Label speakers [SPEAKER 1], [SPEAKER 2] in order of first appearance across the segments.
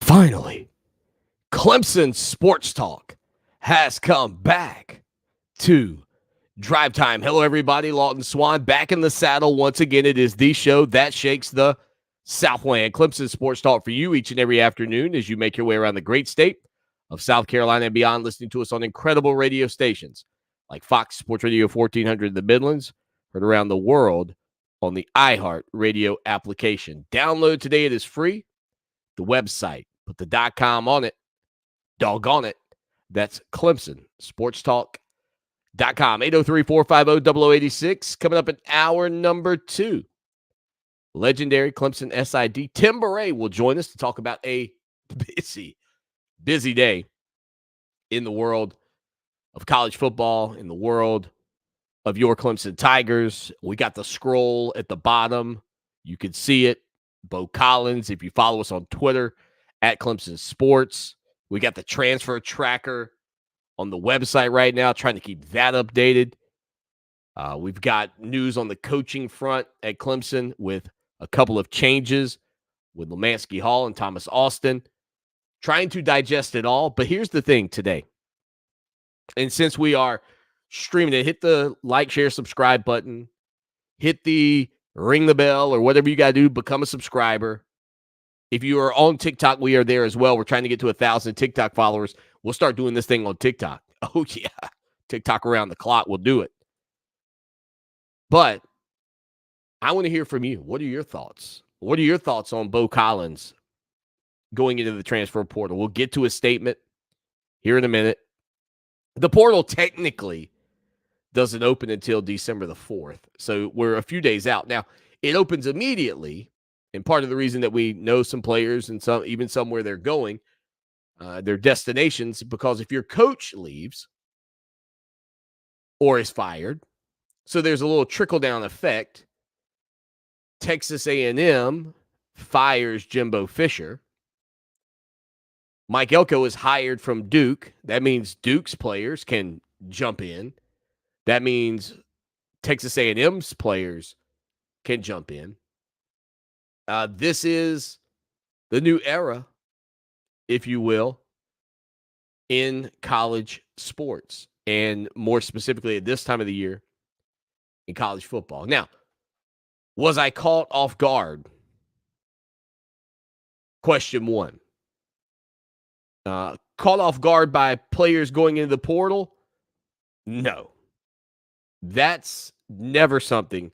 [SPEAKER 1] Finally, Clemson Sports Talk has come back to Drive Time. Hello, everybody. Lawton Swan back in the saddle once again. It is the show that shakes the Southland. Clemson Sports Talk for you each and every afternoon as you make your way around the great state of South Carolina and beyond, listening to us on incredible radio stations like Fox Sports Radio 1400 in the Midlands, heard around the world on the iHeart Radio application. Download today. It is free. The website, put the .com on it. Doggone it. That's ClemsonSportsTalk.com. 803-450-0086. Coming up in hour number 2. Legendary Clemson SID Tim Beret will join us to talk about a busy day in the world of college football, in the world of your Clemson Tigers. We got the scroll at the bottom. You can see it. Beaux Collins, if you follow us on Twitter, at Clemson Sports. We got the transfer tracker on the website right now, trying to keep that updated. We've got news on the coaching front at Clemson with a couple of changes with Lemansky Hall and Thomas Austin. Trying to digest it all, but here's the thing today. And since we are streaming it, hit the like, share, subscribe button. Hit the ring the bell or whatever you got to do, become a subscriber. If you are on TikTok, we are there as well. We're trying to get to 1,000 TikTok followers. We'll start doing this thing on TikTok. Oh, yeah. TikTok around the clock. We'll do it. But I want to hear from you. What are your thoughts? What are your thoughts on Beaux Collins going into the transfer portal? We'll get to his statement here in a minute. The portal technically doesn't open until December the 4th. So we're a few days out. Now, it opens immediately, and part of the reason that we know some players and even some where they're going, their destinations, because if your coach leaves or is fired, so there's a little trickle-down effect. Texas A&M fires Jimbo Fisher. Mike Elko is hired from Duke. That means Duke's players can jump in. That means Texas A&M's players can jump in. This is the new era, if you will, in college sports, and more specifically at this time of the year in college football. Now, was I caught off guard? Question 1. Caught off guard by players going into the portal? No. That's never something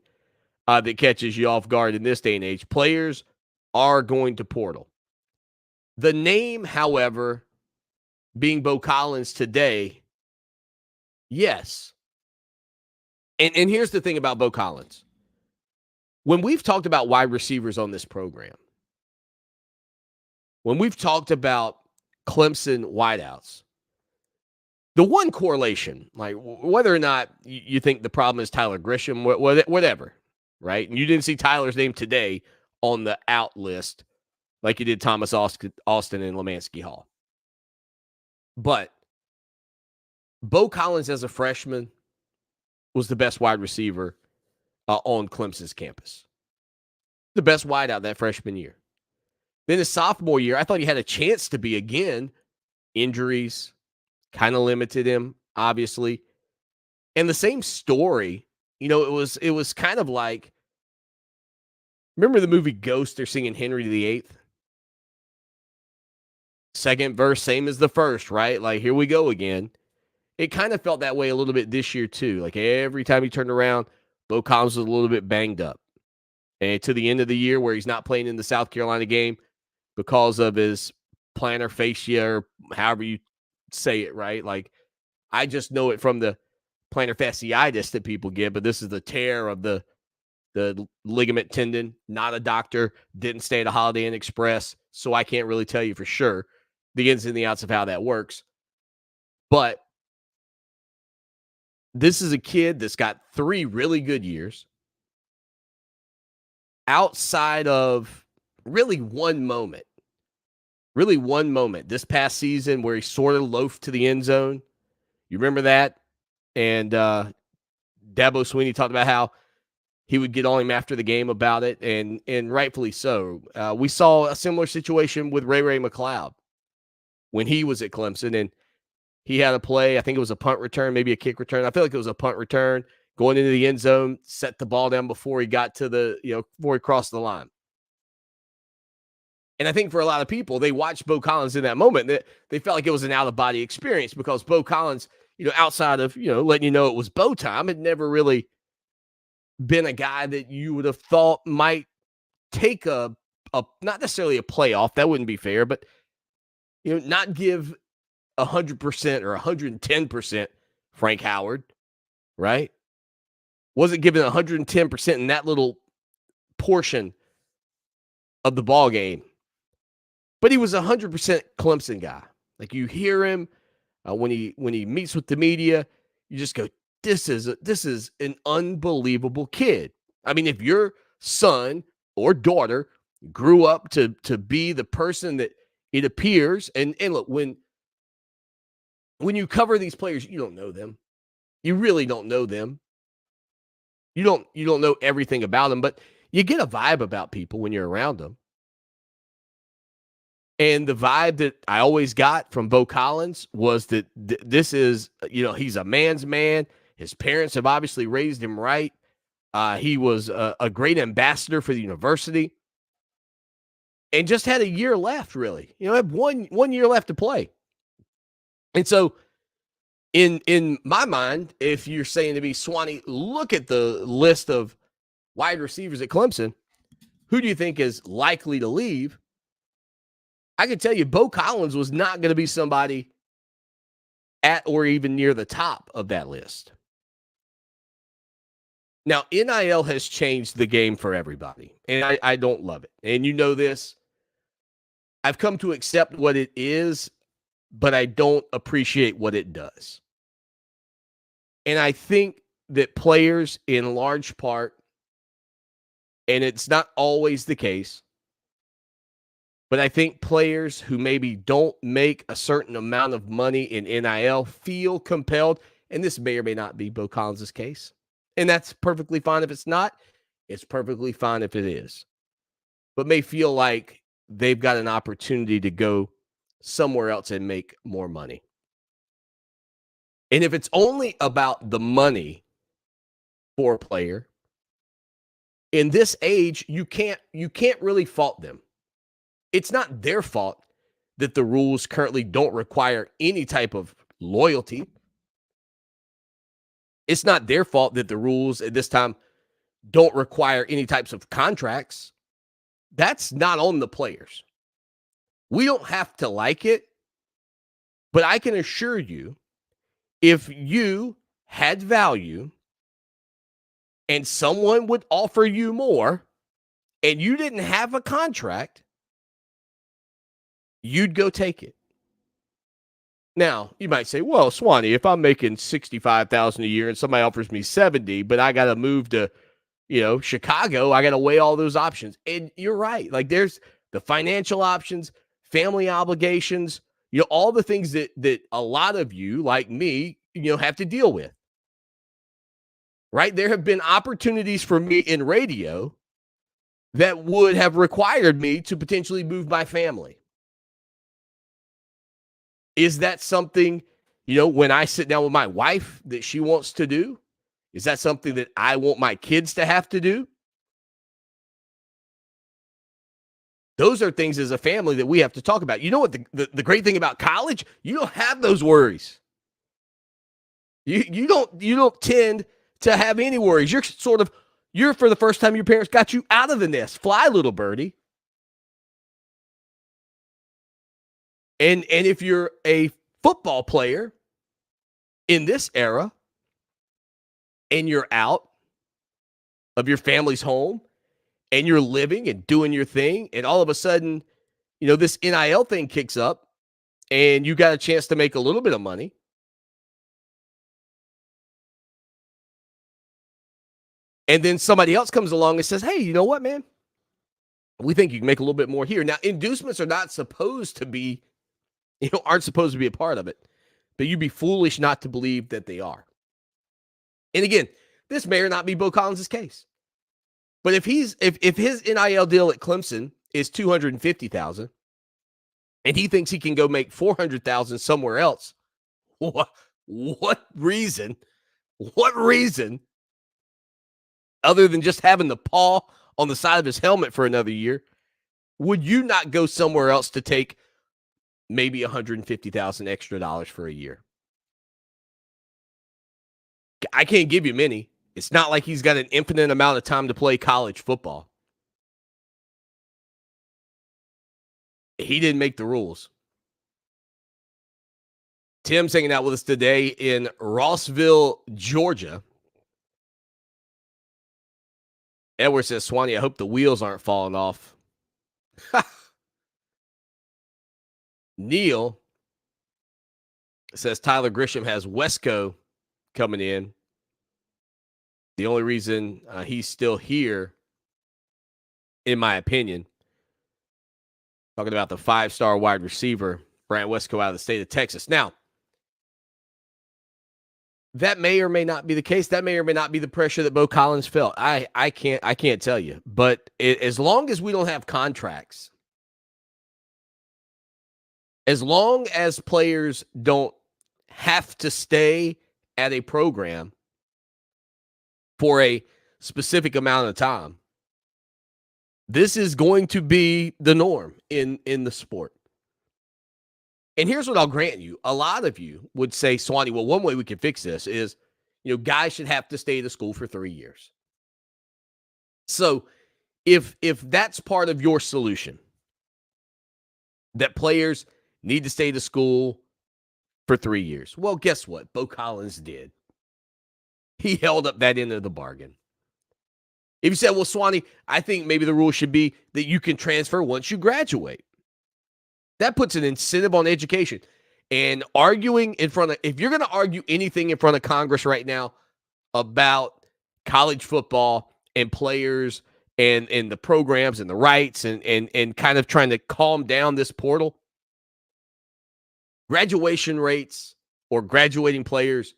[SPEAKER 1] that catches you off guard in this day and age. Players are going to portal. The name, however, being Beaux Collins today, yes. And here's the thing about Beaux Collins. When we've talked about wide receivers on this program, when we've talked about Clemson wideouts, the one correlation, like whether or not you think the problem is Tyler Grisham, whatever, right? And you didn't see Tyler's name today on the out list like you did Thomas Austin and Lemansky Hall. But Beaux Collins as a freshman was the best wide receiver on Clemson's campus. The best wideout that freshman year. Then his sophomore year, I thought he had a chance to be again. Injuries kind of limited him, obviously. And the same story, it was kind of like, remember the movie Ghost? They're singing Henry VIII. Second verse, same as the first, right? Like, here we go again. It kind of felt that way a little bit this year, too. Like, every time he turned around, Beaux Collins was a little bit banged up. And to the end of the year where he's not playing in the South Carolina game because of his plantar fascia, or however you say it, right? Like, I just know it from the plantar fasciitis that people get, but this is the tear of the ligament tendon. Not a doctor, didn't stay at a Holiday Inn Express, so I can't really tell you for sure the ins and the outs of how that works. But this is a kid that's got 3 really good years outside of really one moment this past season where he sort of loafed to the end zone. You remember that? And Dabo Swinney talked about how he would get on him after the game about it, and rightfully so. We saw a similar situation with Ray McLeod when he was at Clemson, and he had a play. I think it was a punt return, maybe a kick return. I feel like it was a punt return going into the end zone, set the ball down before he got to before he crossed the line. And I think for a lot of people, they watched Beaux Collins in that moment. They felt like it was an out-of-body experience because Beaux Collins, outside of, letting you know it was Beaux time, had never really been a guy that you would have thought might take a not necessarily a playoff. That wouldn't be fair, but, not give 100% or 110% Frank Howard, right? Wasn't given 110% in that little portion of the ball game. But he was 100% Clemson guy. Like, you hear him when he meets with the media, you just go, this is an unbelievable kid. I mean, if your son or daughter grew up to be the person that it appears, and look, when you cover these players, you don't know them. You really don't know them. You don't know everything about them, but you get a vibe about people when you're around them. And the vibe that I always got from Beaux Collins was that this is, he's a man's man. His parents have obviously raised him right. He was a great ambassador for the university and just had a year left, really. Had one year left to play. And so in my mind, if you're saying to me, Swanee, look at the list of wide receivers at Clemson, who do you think is likely to leave? I can tell you Beaux Collins was not going to be somebody at or even near the top of that list. Now, NIL has changed the game for everybody, and I don't love it. And you know this. I've come to accept what it is, but I don't appreciate what it does. And I think that players, in large part, and it's not always the case, but I think players who maybe don't make a certain amount of money in NIL feel compelled, and this may or may not be Beaux Collins' case, and that's perfectly fine if it's not. It's perfectly fine if it is. But may feel like they've got an opportunity to go somewhere else and make more money. And if it's only about the money for a player, in this age, you can't really fault them. It's not their fault that the rules currently don't require any type of loyalty. It's not their fault that the rules at this time don't require any types of contracts. That's not on the players. We don't have to like it, but I can assure you, if you had value and someone would offer you more and you didn't have a contract, you'd go take it. Now, you might say, well, Swanee, if I'm making $65,000 a year and somebody offers me 70, but I got to move to, Chicago, I got to weigh all those options. And you're right. Like, there's the financial options, family obligations, all the things that a lot of you, like me, have to deal with. Right? There have been opportunities for me in radio that would have required me to potentially move my family. Is that something, when I sit down with my wife that she wants to do? Is that something that I want my kids to have to do? Those are things as a family that we have to talk about. You know what the great thing about college? You don't have those worries. You don't tend to have any worries. You're for the first time your parents got you out of the nest. Fly, little birdie. And if you're a football player in this era and you're out of your family's home and you're living and doing your thing, and all of a sudden, this NIL thing kicks up and you got a chance to make a little bit of money, and then somebody else comes along and says, hey, you know what, man? We think you can make a little bit more here. Now, inducements are not supposed to be, aren't supposed to be a part of it, but you'd be foolish not to believe that they are. And again, this may or not be Beaux Collins' case. But if his NIL deal at Clemson is 250,000 and he thinks he can go make 400,000 somewhere else, what reason other than just having the paw on the side of his helmet for another year would you not go somewhere else to take maybe 150,000 extra dollars for a year? I can't give you many. It's not like he's got an infinite amount of time to play college football. He didn't make the rules. Tim's hanging out with us today in Rossville, Georgia. Edward says, Swanee, I hope the wheels aren't falling off. Neil says Tyler Grisham has Wesco coming in. The only reason he's still here, in my opinion, talking about the 5-star wide receiver, Brant Wesco out of the state of Texas. Now, that may or may not be the case. That may or may not be the pressure that Beaux Collins felt. I can't tell you. But as long as we don't have contracts, as long as players don't have to stay at a program for a specific amount of time, this is going to be the norm in the sport. And here's what I'll grant you. A lot of you would say, Swanee, well, one way we can fix this is, guys should have to stay at the school for 3 years. So if that's part of your solution, that players need to stay to school for 3 years, well, guess what? Beaux Collins did. He held up that end of the bargain. If you said, well, Swanee, I think maybe the rule should be that you can transfer once you graduate. That puts an incentive on education. And arguing if you're going to argue anything in front of Congress right now about college football and players and the programs and the rights and kind of trying to calm down this portal, graduation rates or graduating players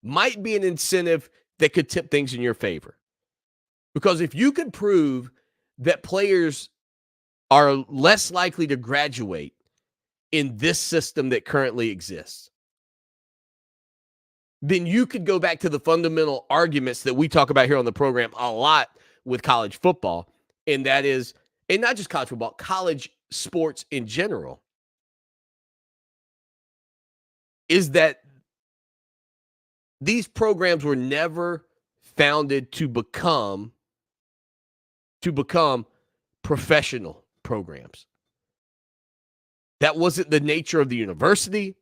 [SPEAKER 1] might be an incentive that could tip things in your favor. Because if you could prove that players are less likely to graduate in this system that currently exists, then you could go back to the fundamental arguments that we talk about here on the program a lot with college football, and that is, and not just college football, college sports in general, is that these programs were never founded to become professional programs. That wasn't the nature of the university.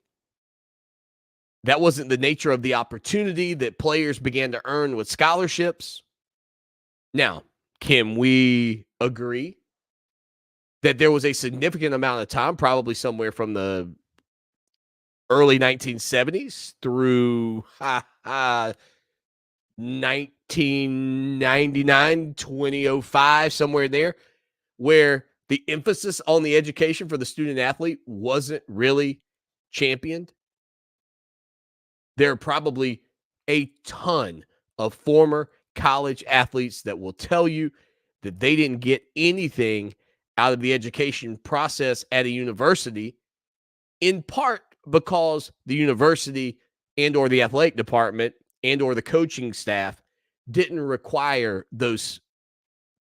[SPEAKER 1] That wasn't the nature of the opportunity that players began to earn with scholarships. Now, can we agree that there was a significant amount of time, probably somewhere from the early 1970s through 1999, 2005, somewhere there, where the emphasis on the education for the student athlete wasn't really championed? There are probably a ton of former college athletes that will tell you that they didn't get anything out of the education process at a university, in part because the university and or the athletic department and or the coaching staff didn't require those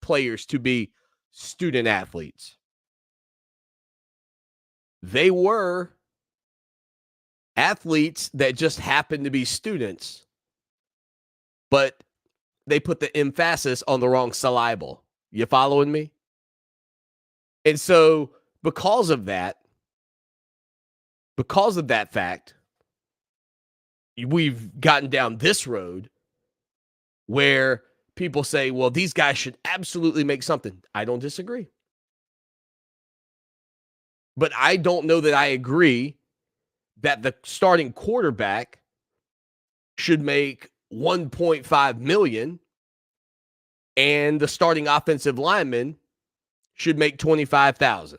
[SPEAKER 1] players to be student athletes. They were athletes that just happened to be students, but they put the emphasis on the wrong syllable. You following me? And so because of that fact, we've gotten down this road where people say, well, these guys should absolutely make something. I don't disagree. But I don't know that I agree that the starting quarterback should make $1.5 million and the starting offensive lineman should make $25,000.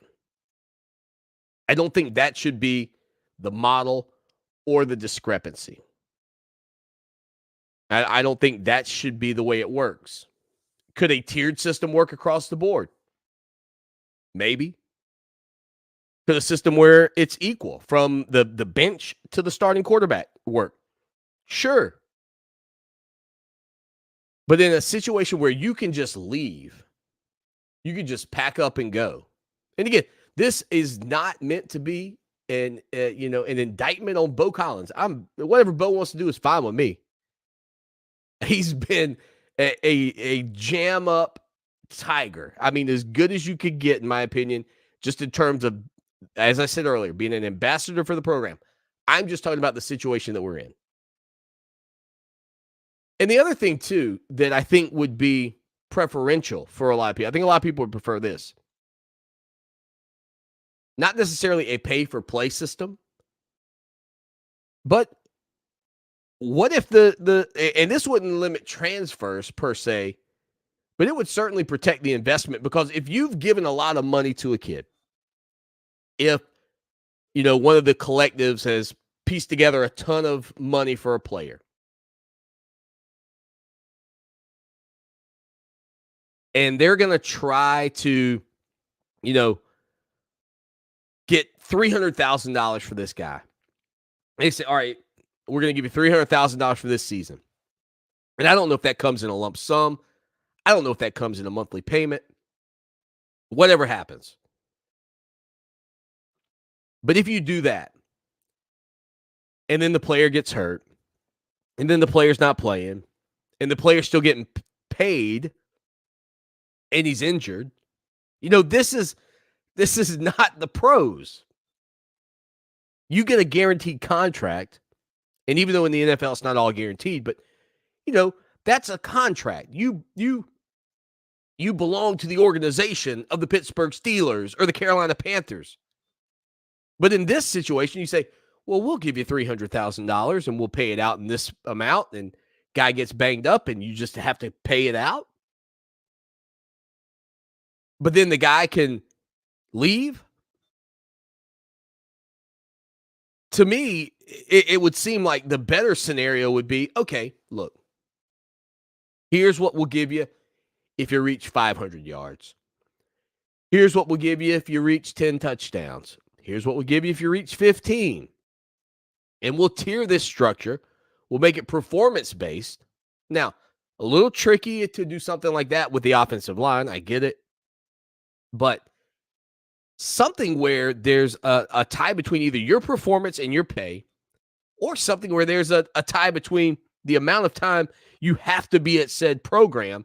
[SPEAKER 1] I don't think that should be the model or the discrepancy. I don't think that should be the way it works. Could a tiered system work across the board? Maybe. Could a system where it's equal from the bench to the starting quarterback work? Sure. But in a situation where you can just leave, you can just pack up and go. And again, this is not meant to be an indictment on Beaux Collins. Whatever Beaux wants to do is fine with me. He's been a jam up tiger. I mean, as good as you could get, in my opinion, just in terms of, as I said earlier, being an ambassador for the program. I'm just talking about the situation that we're in. And the other thing, too, that I think would be preferential for a lot of people, I think a lot of people would prefer this. Not necessarily a pay-for-play system, but what if and this wouldn't limit transfers per se, but it would certainly protect the investment, because if you've given a lot of money to a kid, if, one of the collectives has pieced together a ton of money for a player, and they're going to try to, get $300,000 for this guy. They say, all right, we're going to give you $300,000 for this season. And I don't know if that comes in a lump sum. I don't know if that comes in a monthly payment. Whatever happens. But if you do that, and then the player gets hurt, and then the player's not playing, and the player's still getting paid, and he's injured, this is not the pros. You get a guaranteed contract, and even though in the NFL it's not all guaranteed, but that's a contract. You belong to the organization of the Pittsburgh Steelers or the Carolina Panthers. But in this situation, you say, well, we'll give you $300,000 and we'll pay it out in this amount, and guy gets banged up and you just have to pay it out. But then the guy can leave. To me, it would seem like the better scenario would be, okay, look, here's what we'll give you if you reach 500 yards. Here's what we'll give you if you reach 10 touchdowns. Here's what we'll give you if you reach 15. And we'll tier this structure. We'll make it performance-based. Now, a little tricky to do something like that with the offensive line. I get it. But something where there's a tie between either your performance and your pay, or something where there's a tie between the amount of time you have to be at said program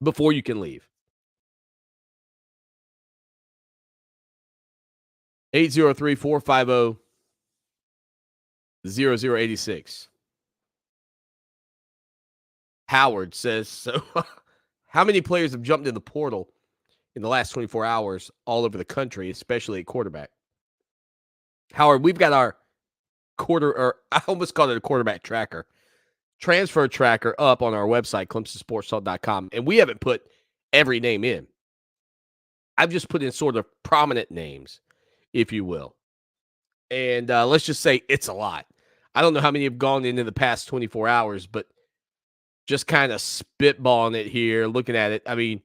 [SPEAKER 1] before you can leave. 803-450-0086. Howard says, so how many players have jumped in the portal in the last 24 hours all over the country, especially at quarterback? Howard, we've got our I almost called it a quarterback tracker, transfer tracker up on our website, ClemsonSportsTalk.com, and we haven't put every name in. I've just put in sort of prominent names, if you will. And let's just say it's a lot. I don't know how many have gone in the past 24 hours, but just kind of spitballing it here, looking at it, I mean,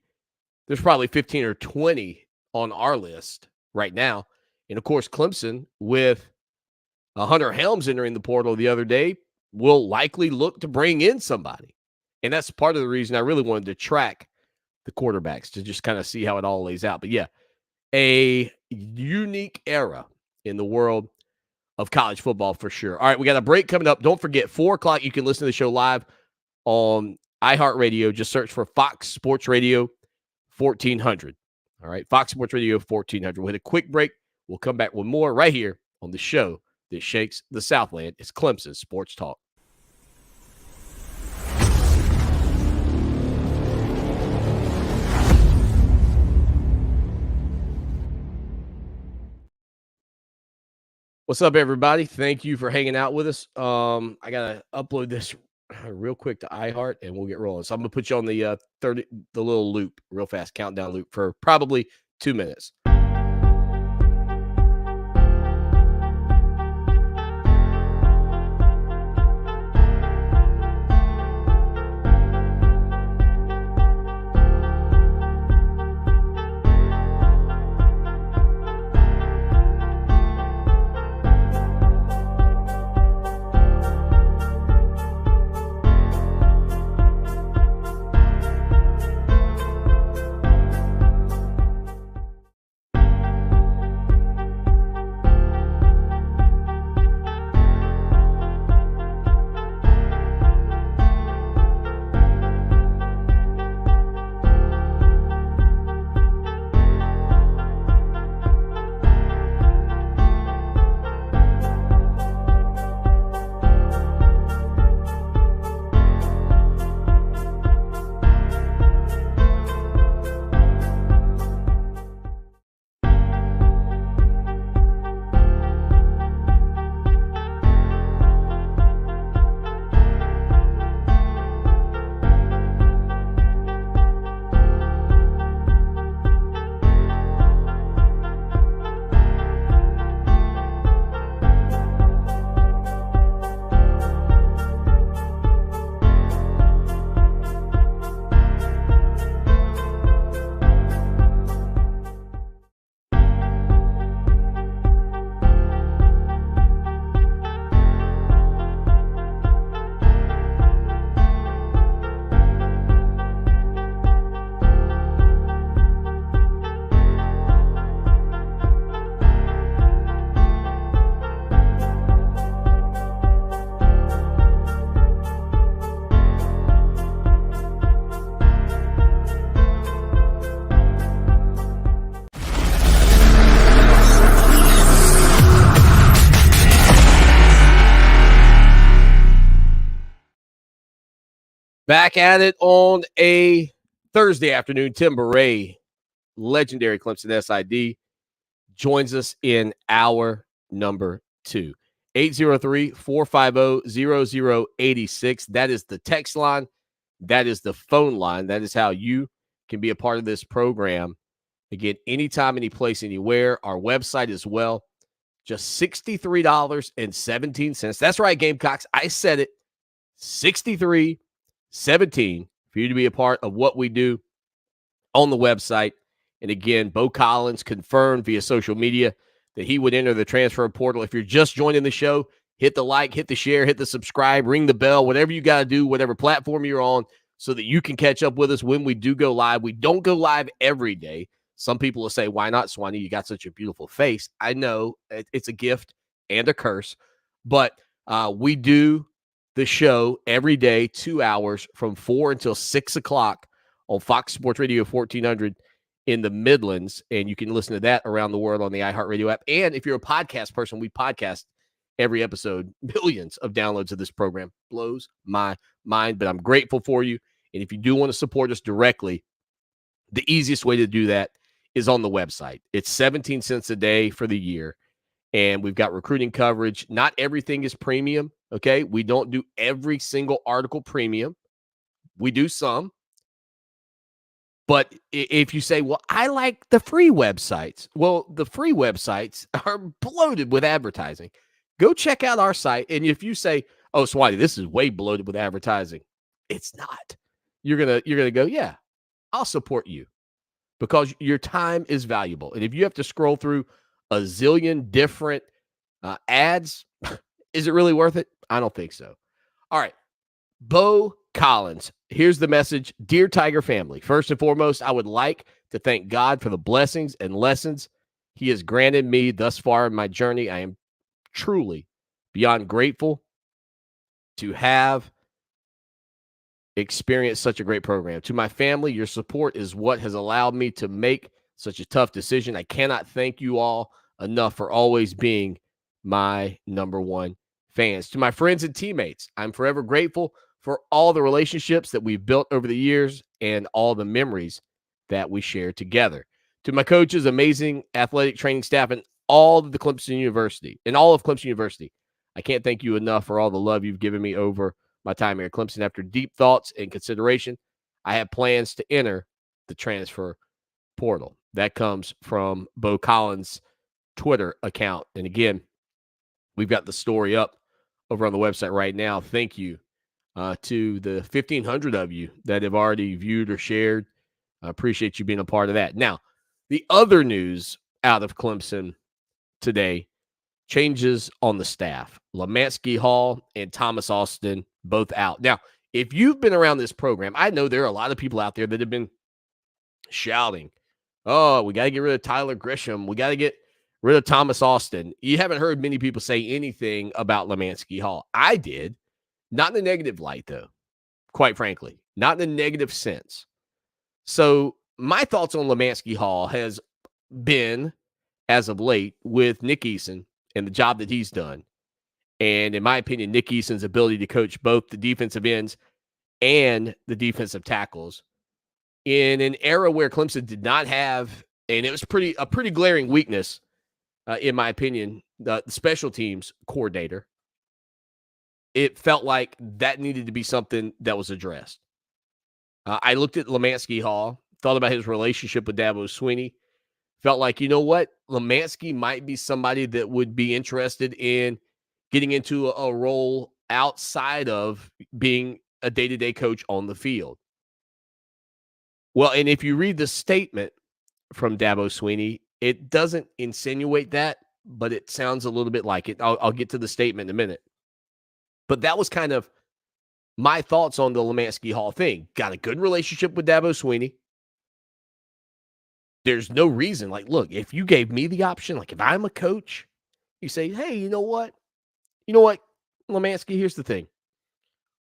[SPEAKER 1] there's probably 15 or 20 on our list right now. And, of course, Clemson, with Hunter Helms entering the portal the other day, will likely look to bring in somebody. And that's part of the reason I really wanted to track the quarterbacks, to just kind of see how it all lays out. But, yeah, a unique era in the world of college football for sure. All right, we got a break coming up. Don't forget, 4 o'clock, you can listen to the show live on iHeartRadio. Just search for Fox Sports Radio 1400. All right, Fox Sports Radio 1400. We'll hit a quick break. We'll come back with more right here on the show that shakes the Southland. It's Clemson Sports Talk. What's up, everybody? Thank you for hanging out with us. I gotta upload this real quick to iHeart, and we'll get rolling. So I'm gonna put you on the little loop, real fast countdown loop for probably 2 minutes. Back at it on a Thursday afternoon. Tim Beret, legendary Clemson SID, joins us in hour number 2. 803-450-0086. That is the text line. That is the phone line. That is how you can be a part of this program. Again, anytime, any place, anywhere. Our website as well. Just $63.17. That's right, Gamecocks. I said it. $63.17 for you to be a part of what we do on the website. And again, Beaux Collins confirmed via social media that he would enter the transfer portal. If you're just joining the show, hit the like, hit the share, hit the subscribe, ring the bell, whatever you got to do, whatever platform you're on, so that you can catch up with us when we do go live. We don't go live every day. Some people will say, why not, Swanee? You got such a beautiful face. I know it's a gift and a curse, but we do the show every day, 2 hours from 4 until 6 o'clock on Fox Sports Radio 1400 in the Midlands. And you can listen to that around the world on the iHeartRadio app. And if you're a podcast person, we podcast every episode. Millions of downloads of this program. Blows my mind, but I'm grateful for you. And if you do want to support us directly, the easiest way to do that is on the website. It's 17 cents a day for the year. And we've got recruiting coverage. Not everything is premium, okay? We don't do every single article premium. We do some. But if you say, well, I like the free websites. Well, the free websites are bloated with advertising. Go check out our site. And if you say, oh, Swati, this is way bloated with advertising, it's not. You're gonna go, yeah, I'll support you because your time is valuable. And if you have to scroll through a zillion different ads, is it really worth it? I don't think so. All right. Beaux Collins. Here's the message. Dear Tiger family, first and foremost, I would like to thank God for the blessings and lessons he has granted me thus far in my journey. I am truly beyond grateful to have experienced such a great program. To my family, your support is what has allowed me to make such a tough decision. I cannot thank you all enough for always being my number one fans. To my friends and teammates, I'm forever grateful for all the relationships that we've built over the years and all the memories that we share together. To my coaches, amazing athletic training staff, and all of Clemson University, I can't thank you enough for all the love you've given me over my time here at Clemson. After deep thoughts and consideration, I have plans to enter the transfer portal. That comes from Beaux Collins' Twitter account. And again, we've got the story up over on the website right now. Thank you to the 1,500 of you that have already viewed or shared. I appreciate you being a part of that. Now, the other news out of Clemson today, changes on the staff. Lemansky Hall and Thomas Austin both out. Now, if you've been around this program, I know there are a lot of people out there that have been shouting, oh, we got to get rid of Tyler Grisham. We got to get rid of Thomas Austin. You haven't heard many people say anything about Lemansky Hall. I did. Not in a negative light, though, quite frankly. Not in a negative sense. So my thoughts on Lemansky Hall has been, as of late, with Nick Eason and the job that he's done. And in my opinion, Nick Eason's ability to coach both the defensive ends and the defensive tackles in an era where Clemson did not have, and it was a pretty glaring weakness, in my opinion, the special teams coordinator. It felt like that needed to be something that was addressed. I looked at Lemansky Hall, thought about his relationship with Dabo Swinney, felt like, you know what, Lemansky might be somebody that would be interested in getting into a role outside of being a day-to-day coach on the field. Well, and if you read the statement from Dabo Swinney, it doesn't insinuate that, but it sounds a little bit like it. I'll get to the statement in a minute. But that was kind of my thoughts on the Lemansky Hall thing. Got a good relationship with Dabo Swinney. There's no reason. Like, look, if you gave me the option, like if I'm a coach, you say, hey, you know what? Lemansky, here's the thing.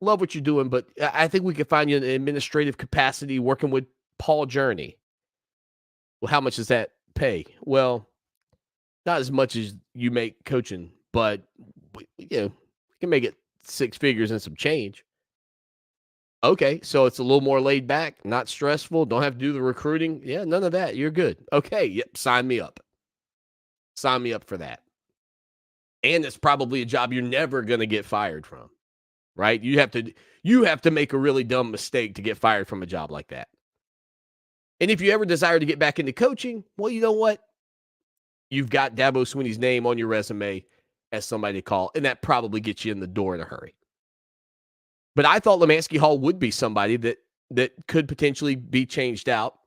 [SPEAKER 1] Love what you're doing, but I think we could find you an administrative capacity working with Paul Journey. Well, how much does that pay? Well, not as much as you make coaching, but you know, you can make it 6 figures and some change. Okay, so it's a little more laid back, not stressful, don't have to do the recruiting. Yeah, none of that. You're good. Okay, yep, sign me up. Sign me up for that. And it's probably a job you're never going to get fired from, right? You have to make a really dumb mistake to get fired from a job like that. And if you ever desire to get back into coaching, well, you know what? You've got Dabo Swinney's name on your resume as somebody to call, and that probably gets you in the door in a hurry. But I thought Lemansky Hall would be somebody that could potentially be changed out.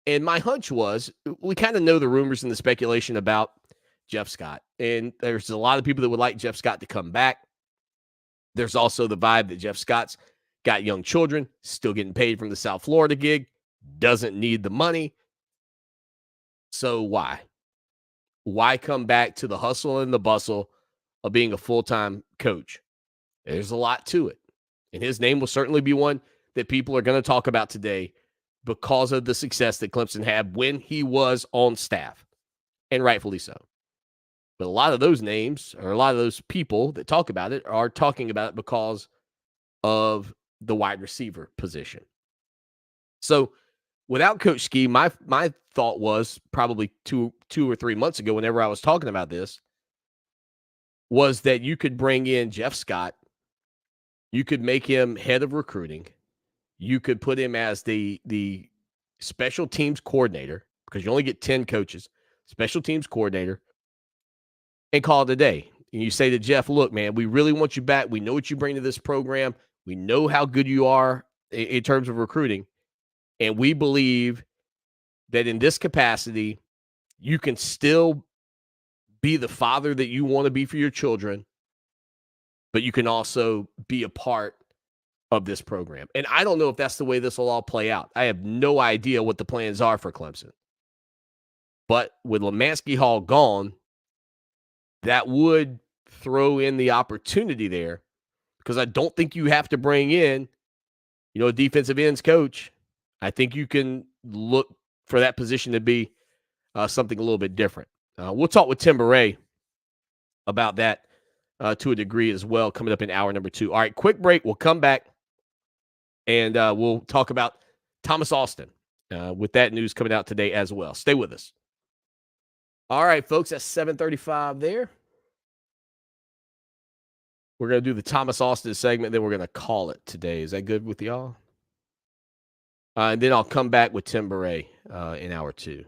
[SPEAKER 1] And my hunch was, we kind of know the rumors and the speculation about Jeff Scott. And there's a lot of people that would like Jeff Scott to come back. There's also the vibe that Jeff Scott's got young children, still getting paid from the South Florida gig, doesn't need the money. So why? Why come back to the hustle and the bustle of being a full-time coach? There's a lot to it. And his name will certainly be one that people are going to talk about today because of the success that Clemson had when he was on staff, and rightfully so. But a lot of those names, or a lot of those people that talk about it, are talking about it because of the wide receiver position. So without Coach Ski, my thought was probably two or 3 months ago, whenever I was talking about this, was that you could bring in Jeff Scott. You could make him head of recruiting. You could put him as the special teams coordinator, because you only get 10 coaches, special teams coordinator, and call it a day. And you say to Jeff, look, man, we really want you back. We know what you bring to this program. We know how good you are in terms of recruiting. And we believe that in this capacity, you can still be the father that you want to be for your children, but you can also be a part of this program. And I don't know if that's the way this will all play out. I have no idea what the plans are for Clemson. But with Lemansky Hall gone, that would throw in the opportunity there, because I don't think you have to bring in, a defensive ends coach. I think you can look for that position to be something a little bit different. We'll talk with Tim Beret about that to a degree as well, coming up in hour number 2. All right, quick break. We'll come back, and we'll talk about Thomas Austin with that news coming out today as well. Stay with us. All right, folks, that's 7:35 there. We're going to do the Thomas Austin segment, then we're going to call it today. Is that good with y'all? And then I'll come back with Tim Beret in hour 2.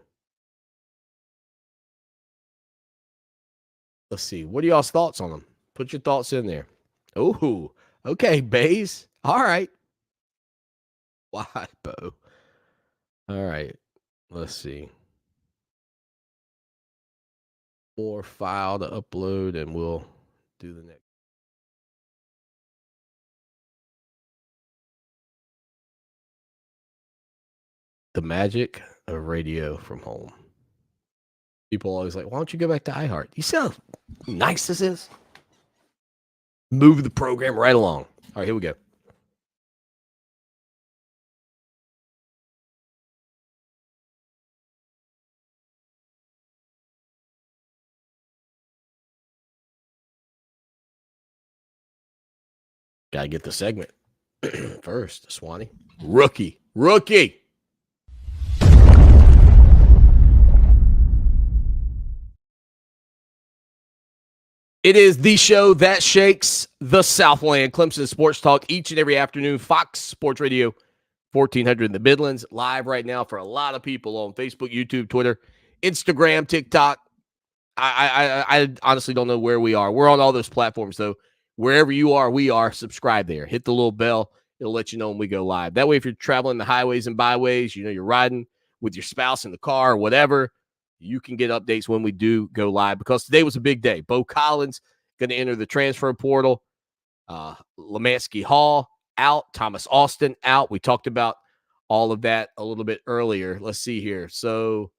[SPEAKER 1] Let's see. What are y'all's thoughts on them? Put your thoughts in there. Oh, okay, Bays. All right. Why, Bo? All right. Let's see. More file to upload, and we'll do the next. The magic of radio from home. People always like, why don't you go back to iHeart? You see how nice this is? Move the program right along. All right, here we go. Got to get the segment first, Swanee. Rookie. It is the show that shakes the Southland. Clemson Sports Talk each and every afternoon. Fox Sports Radio, 1400 in the Midlands. Live right now for a lot of people on Facebook, YouTube, Twitter, Instagram, TikTok. I honestly don't know where we are. We're on all those platforms, though. Wherever you are, we are. Subscribe there. Hit the little bell. It'll let you know when we go live. That way, if you're traveling the highways and byways, you're riding with your spouse in the car or whatever, you can get updates when we do go live, because today was a big day. Beaux Collins going to enter the transfer portal. Lemansky Hall out. Thomas Austin out. We talked about all of that a little bit earlier. Let's see here. So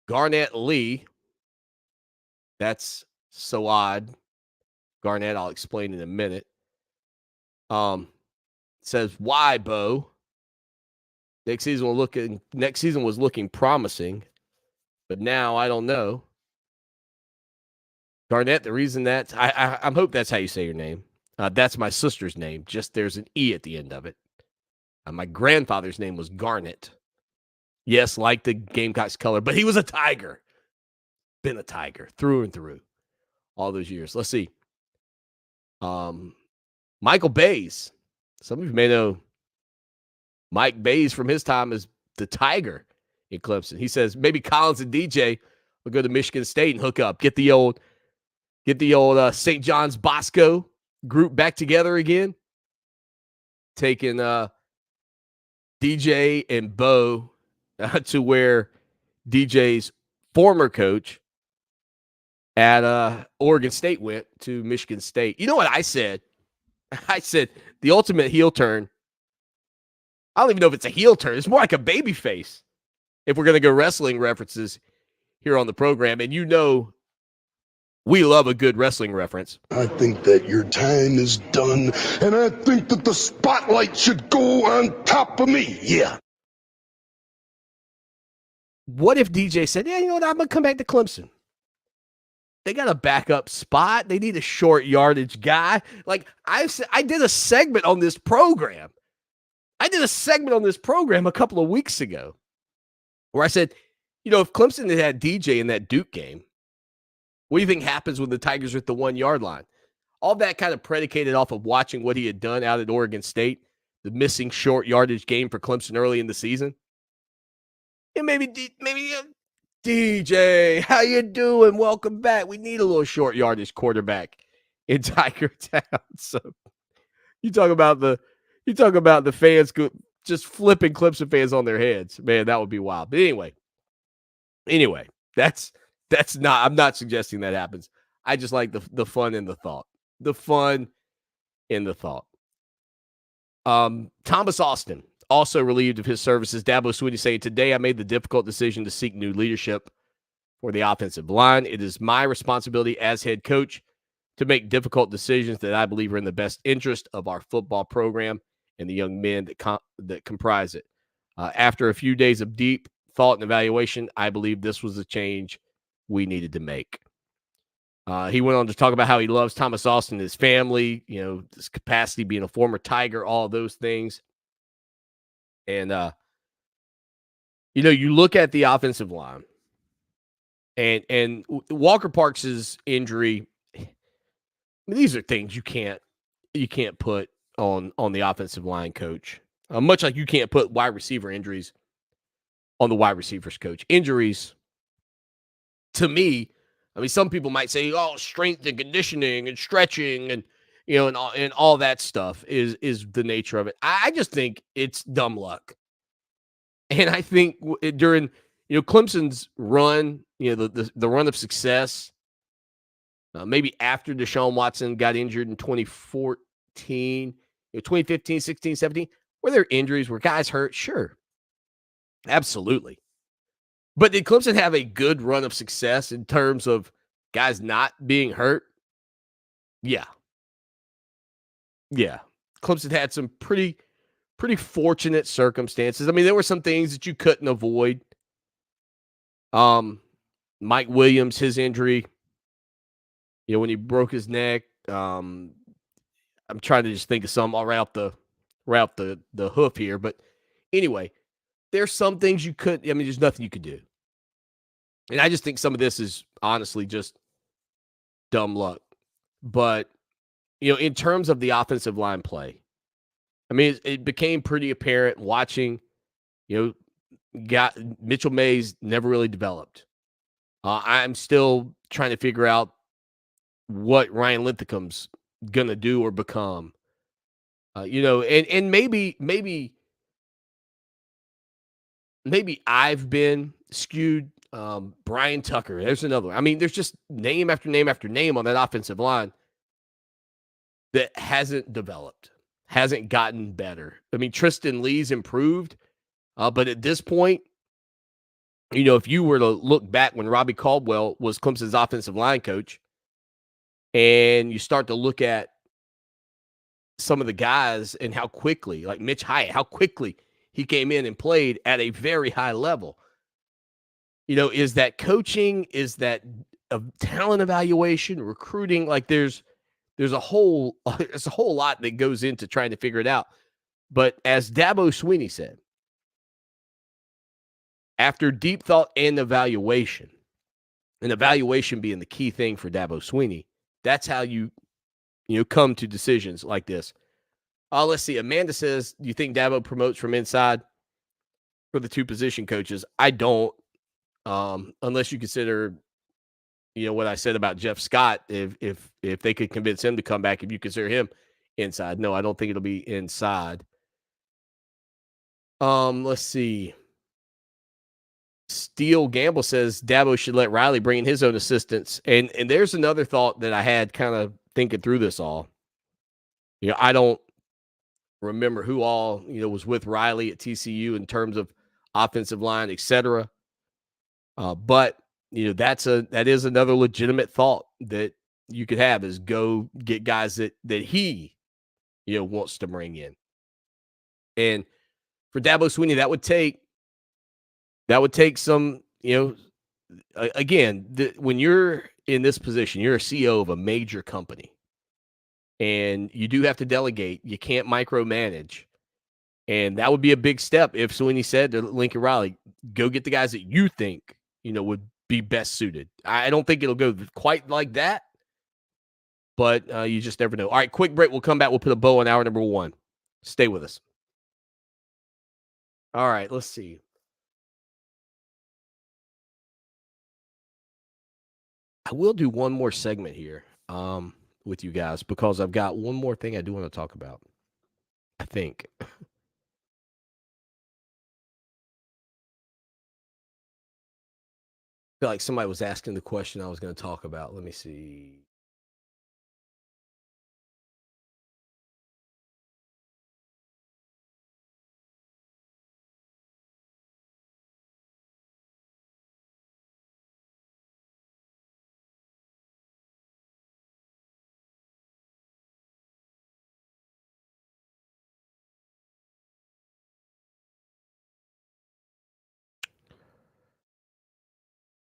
[SPEAKER 1] Garnett Lee, that's so odd. Garnett, I'll explain in a minute. Says, why, Bo? Next season was looking promising, but now I don't know. Garnett, the reason that I hope that's how you say your name. That's my sister's name. Just there's an E at the end of it. My grandfather's name was Garnet. Yes, like the Gamecocks color, but he was a Tiger. Been a Tiger through and through all those years. Let's see. Michael Bays. Some of you may know Mike Bays from his time as the Tiger in Clemson. He says maybe Collins and DJ will go to Michigan State and hook up. Get the old St. John's Bosco group back together again. Taking DJ and Beau to where DJ's former coach at Oregon State went, to Michigan State. You know what I said? I said the ultimate heel turn. I don't even know if it's a heel turn. It's more like a baby face if we're going to go wrestling references here on the program. And you know we love a good wrestling reference.
[SPEAKER 2] I think that your time is done, and I think that the spotlight should go on top of me. Yeah.
[SPEAKER 1] What if DJ said, yeah, you know what, I'm going to come back to Clemson. They got a backup spot. They need a short yardage guy. Like I did a segment on this program. a couple of weeks ago where I said, you know, if Clemson had DJ in that Duke game, what do you think happens when the Tigers are at the 1 yard line? All that kind of predicated off of watching what he had done out at Oregon State, the missing short yardage game for Clemson early in the season. And maybe DJ, how you doing? Welcome back. We need a little short yardage quarterback in Tiger Town. So you talk about the fans just flipping Clemson fans on their heads. Man, that would be wild. But anyway, that's not, I'm not suggesting that happens. I just like the fun in the thought. The fun in the thought. Thomas Austin, also relieved of his services. Dabo Swinney saying, today I made the difficult decision to seek new leadership for the offensive line. It is my responsibility as head coach to make difficult decisions that I believe are in the best interest of our football program and the young men that comprise it. After a few days of deep thought and evaluation, I believe this was the change we needed to make. He went on to talk about how he loves Thomas Austin, his family, you know, his capacity, being a former Tiger, all those things. And, you know, you look at the offensive line and Walker Parks' injury. I mean, these are things you can't put on the offensive line coach, much like you can't put wide receiver injuries on the wide receivers coach. Injuries, to me, I mean, some people might say, oh, strength and conditioning and stretching and, you know, and all that stuff is the nature of it. I just think it's dumb luck. And I think during, you know, Clemson's run, you know, the run of success, maybe after Deshaun Watson got injured in 2014, you know, 2015, 16, 17, were there injuries? Were guys hurt? Sure. Absolutely. But did Clemson have a good run of success in terms of guys not being hurt? Yeah. Yeah. Clemson had some pretty fortunate circumstances. I mean, there were some things that you couldn't avoid. Mike Williams, his injury, you know, when he broke his neck. I'm trying to just think of some all right off the hoof here. But anyway, there's some things you could, I mean, there's nothing you could do. And I just think some of this is honestly just dumb luck. But, you know, in terms of the offensive line play, I mean, it became pretty apparent watching, you know, Mitchell Mays never really developed. I'm still trying to figure out what Ryan Linthicum's going to do or become. You know, and maybe I've been skewed. Brian Tucker, there's another one. I mean, there's just name after name after name on that offensive line that hasn't developed, hasn't gotten better. I mean, Tristan Lee's improved, but at this point, you know, if you were to look back when Robbie Caldwell was Clemson's offensive line coach, and you start to look at some of the guys and how quickly, like Mitch Hyatt, how quickly he came in and played at a very high level. You know, is that coaching? Is that a talent evaluation, recruiting? Like there's there's a whole lot that goes into trying to figure it out. But as Dabo Swinney said, after deep thought and evaluation being the key thing for Dabo Swinney, that's how you come to decisions like this. Let's see. Amanda says, do you think Dabo promotes from inside for the two position coaches? I don't, unless you consider, what I said about Jeff Scott. If they could convince him to come back, if you consider him inside. No, I don't think it'll be inside. Let's see. Steele Gamble says Dabo should let Riley bring in his own assistants. And there's another thought that I had kind of thinking through this all. I don't remember who all, was with Riley at TCU in terms of offensive line, etc. But, that is another legitimate thought that you could have, is go get guys that he, wants to bring in. And for Dabo Swinney, that would take some, again, when you're in this position, you're a CEO of a major company, and you do have to delegate. You can't micromanage. And that would be a big step if Swinney said to Lincoln Riley, go get the guys that you think, would be best suited. I don't think it'll go quite like that, but you just never know. All right, quick break. We'll come back. We'll put a bow on hour number 1. Stay with us. All right, let's see. I will do one more segment here with you guys, because I've got one more thing I do want to talk about, I think. I feel like somebody was asking the question I was going to talk about. Let me see.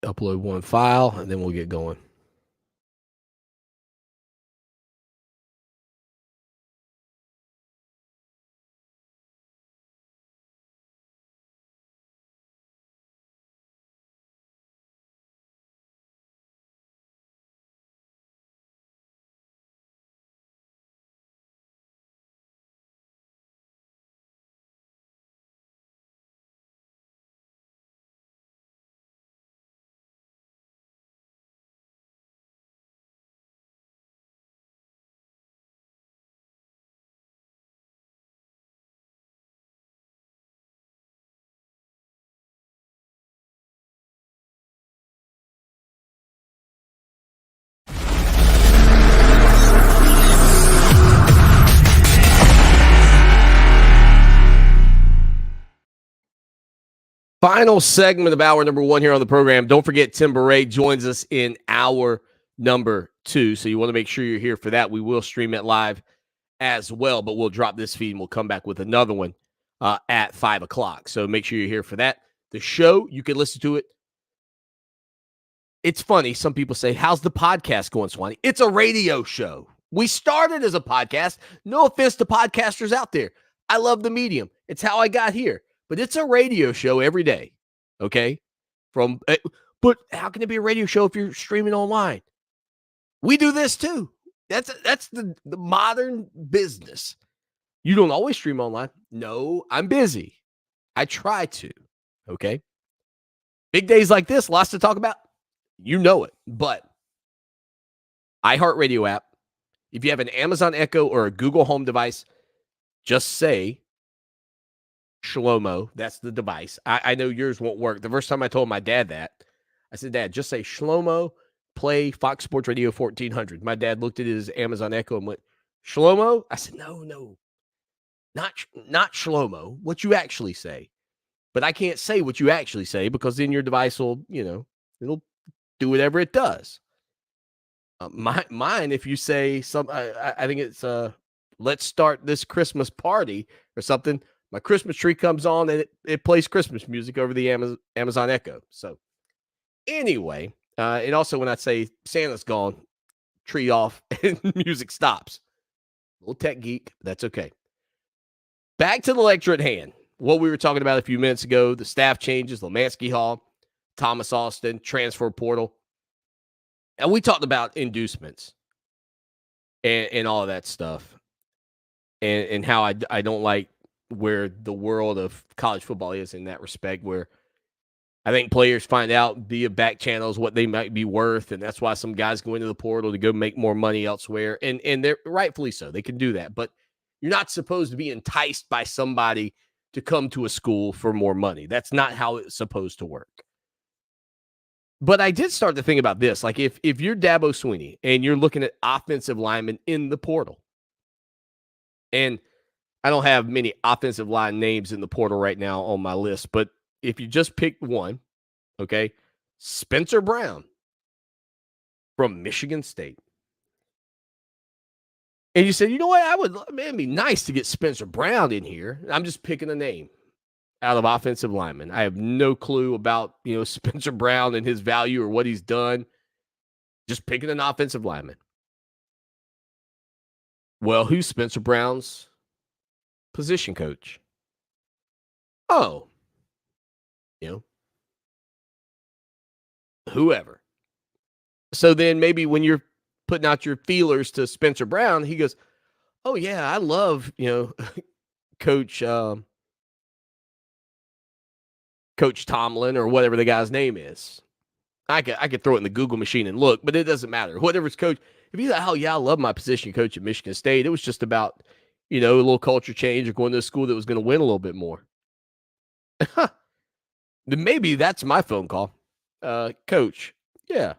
[SPEAKER 1] Upload one file, and then we'll get going. Final segment of hour number 1 here on the program. Don't forget, Tim Beret joins us in hour number 2. So you want to make sure you're here for that. We will stream it live as well, but we'll drop this feed and we'll come back with another one at 5 o'clock. So make sure you're here for that. The show, you can listen to it. It's funny. Some people say, how's the podcast going, Swanee? It's a radio show. We started as a podcast. No offense to podcasters out there. I love the medium. It's how I got here. But it's a radio show every day, okay? But how can it be a radio show if you're streaming online? We do this too. That's the modern business. You don't always stream online. No, I'm busy. I try to, okay? Big days like this, lots to talk about. You know it. But iHeartRadio app, if you have an Amazon Echo or a Google Home device, just say Shlomo. That's the device. I know yours won't work. The first time I told my dad that, I said, Dad, just say Shlomo, play Fox Sports Radio 1400. My dad looked at his Amazon Echo and went, Shlomo? I said, no, not Shlomo. What you actually say. But I can't say what you actually say, because then your device will, it'll do whatever it does. Mine, if you say I think it's let's start this Christmas party or something, my Christmas tree comes on and it plays Christmas music over the Amazon Echo. So anyway, and also when I say Santa's gone, tree off and music stops. A little tech geek, but that's okay. Back to the lecture at hand. What we were talking about a few minutes ago, the staff changes, Lemansky Hall, Thomas Austin, transfer portal. And we talked about inducements and all of that stuff. And how I don't like where the world of college football is in that respect, where I think players find out via back channels what they might be worth, and that's why some guys go into the portal to go make more money elsewhere. And they're rightfully so. They can do that. But you're not supposed to be enticed by somebody to come to a school for more money. That's not how it's supposed to work. But I did start to think about this. Like if you're Dabo Swinney and you're looking at offensive linemen in the portal, and I don't have many offensive line names in the portal right now on my list, but if you just pick one, okay, Spencer Brown from Michigan State. And you said, you know what? It'd be nice to get Spencer Brown in here. I'm just picking a name out of offensive linemen. I have no clue about, Spencer Brown and his value or what he's done. Just picking an offensive lineman. Well, who's Spencer Brown's position coach? Oh, whoever. So then maybe when you're putting out your feelers to Spencer Brown, he goes, oh yeah, I love, Coach Tomlin or whatever the guy's name is. I could throw it in the Google machine and look, but it doesn't matter. Whatever's coach, if he's like, oh yeah, I love my position coach at Michigan State. It was just about, a little culture change or going to a school that was going to win a little bit more. Then maybe that's my phone call. Coach. Yeah.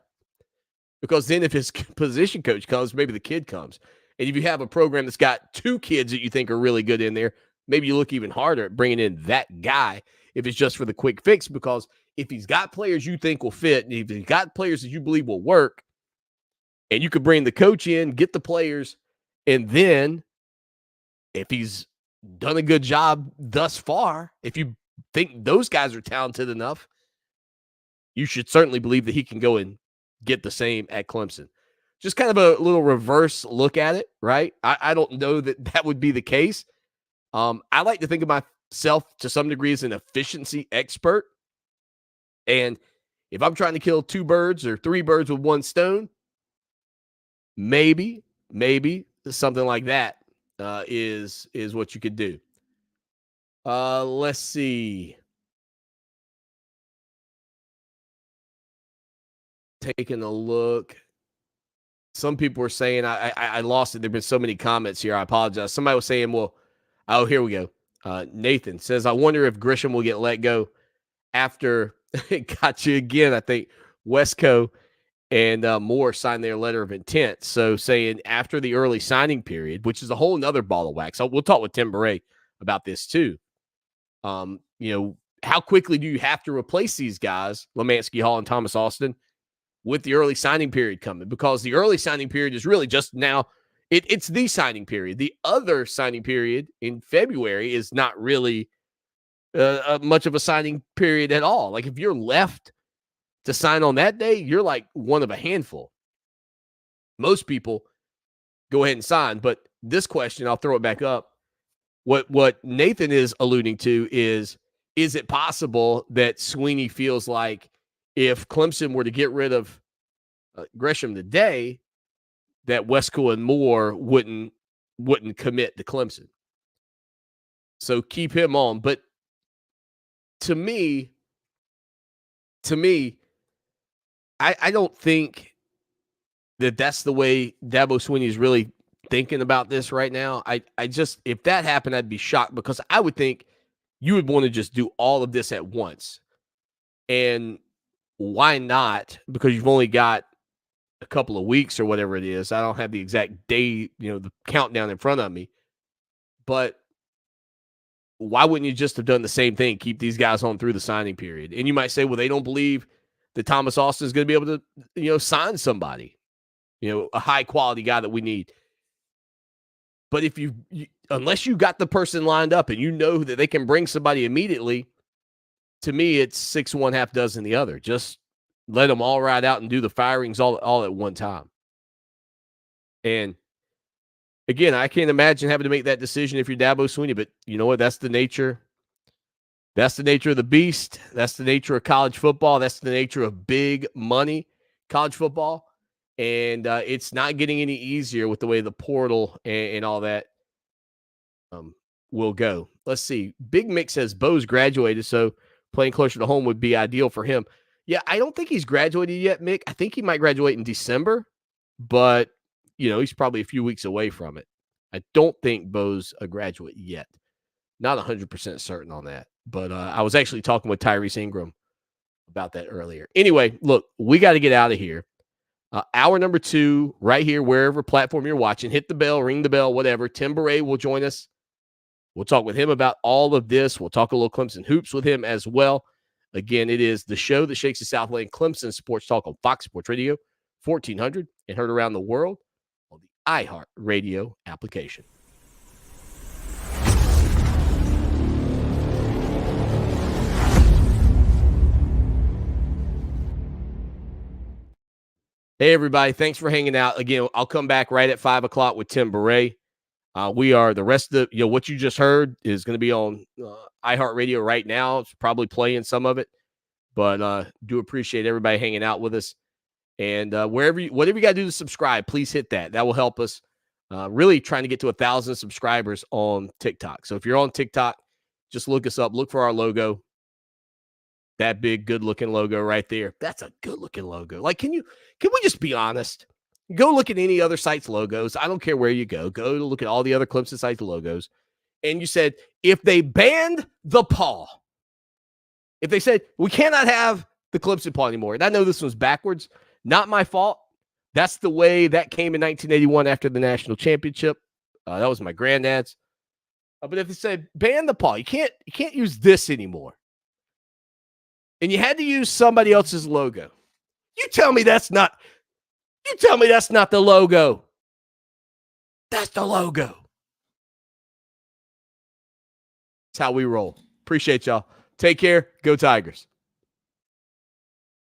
[SPEAKER 1] Because then if his position coach comes, maybe the kid comes. And if you have a program that's got two kids that you think are really good in there, maybe you look even harder at bringing in that guy if it's just for the quick fix. Because if he's got players you think will fit, and if he's got players that you believe will work, and you could bring the coach in, get the players, and then if he's done a good job thus far, if you think those guys are talented enough, you should certainly believe that he can go and get the same at Clemson. Just kind of a little reverse look at it, right? I don't know that would be the case. I like to think of myself to some degree as an efficiency expert. And if I'm trying to kill two birds or three birds with one stone, maybe something like that is what you could do. Let's see. Taking a look. Some people were saying, I lost it. There have been so many comments here. I apologize. Somebody was saying, here we go. Nathan says, I wonder if Grisham will get let go after it got you again. I think Wesco and Moore signed their letter of intent. So saying after the early signing period, which is a whole nother ball of wax. So we'll talk with Tim Beret about this too. How quickly do you have to replace these guys, Lemansky Hall and Thomas Austin, with the early signing period coming? Because the early signing period is really just now, it's the signing period. The other signing period in February is not really much of a signing period at all. Like if you're left to sign on that day, you're like one of a handful. Most people go ahead and sign, but this question, I'll throw it back up. What Nathan is alluding to is it possible that Swinney feels like if Clemson were to get rid of Gresham today, that Wesco and Moore wouldn't commit to Clemson? So keep him on. But to me, I don't think that's the way Dabo Swinney is really thinking about this right now. I just, if that happened, I'd be shocked, because I would think you would want to just do all of this at once. And why not? Because you've only got a couple of weeks or whatever it is. I don't have the exact day, the countdown in front of me. But why wouldn't you just have done the same thing? Keep these guys on through the signing period. And you might say, well, they don't believe that Thomas Austin is going to be able to, sign somebody, a high quality guy that we need. But if unless you got the person lined up and you know that they can bring somebody immediately, to me, it's 6 1, half dozen the other. Just let them all ride out and do the firings all at one time. And again, I can't imagine having to make that decision if you're Dabo Swinney, but you know what? That's the nature. That's the nature of the beast. That's the nature of college football. That's the nature of big money college football. And it's not getting any easier with the way the portal and all that will go. Let's see. Big Mick says Bo's graduated, so playing closer to home would be ideal for him. Yeah, I don't think he's graduated yet, Mick. I think he might graduate in December, but, he's probably a few weeks away from it. I don't think Bo's a graduate yet. Not 100% certain on that. But I was actually talking with Tyrese Ingram about that earlier. Anyway, look, we got to get out of here. Hour number 2, right here, wherever platform you're watching. Hit the bell, ring the bell, whatever. Tim Beret will join us. We'll talk with him about all of this. We'll talk a little Clemson hoops with him as well. Again, it is the show that shakes the Southland, Clemson Sports Talk on Fox Sports Radio, 1400, and heard around the world on the iHeart Radio application. Hey, everybody. Thanks for hanging out. Again, I'll come back right at 5 o'clock with Tim Beret. We are the rest of what you just heard is going to be on iHeartRadio right now. It's probably playing some of it, but do appreciate everybody hanging out with us. And whatever you got to do to subscribe, please hit that. That will help us really trying to get to 1,000 subscribers on TikTok. So if you're on TikTok, just look us up, look for our logo. That big, good-looking logo right there. That's a good-looking logo. Like, can we just be honest? Go look at any other site's logos. I don't care where you go. Go look at all the other Clemson site's logos. And you said, if they banned the paw, if they said, we cannot have the Clemson paw anymore, and I know this was backwards, not my fault. That's the way that came in 1981 after the national championship. That was my granddad's. But if they said, ban the paw, you can't use this anymore. And you had to use somebody else's logo. You tell me that's not the logo. That's the logo. That's how we roll. Appreciate y'all. Take care. Go Tigers.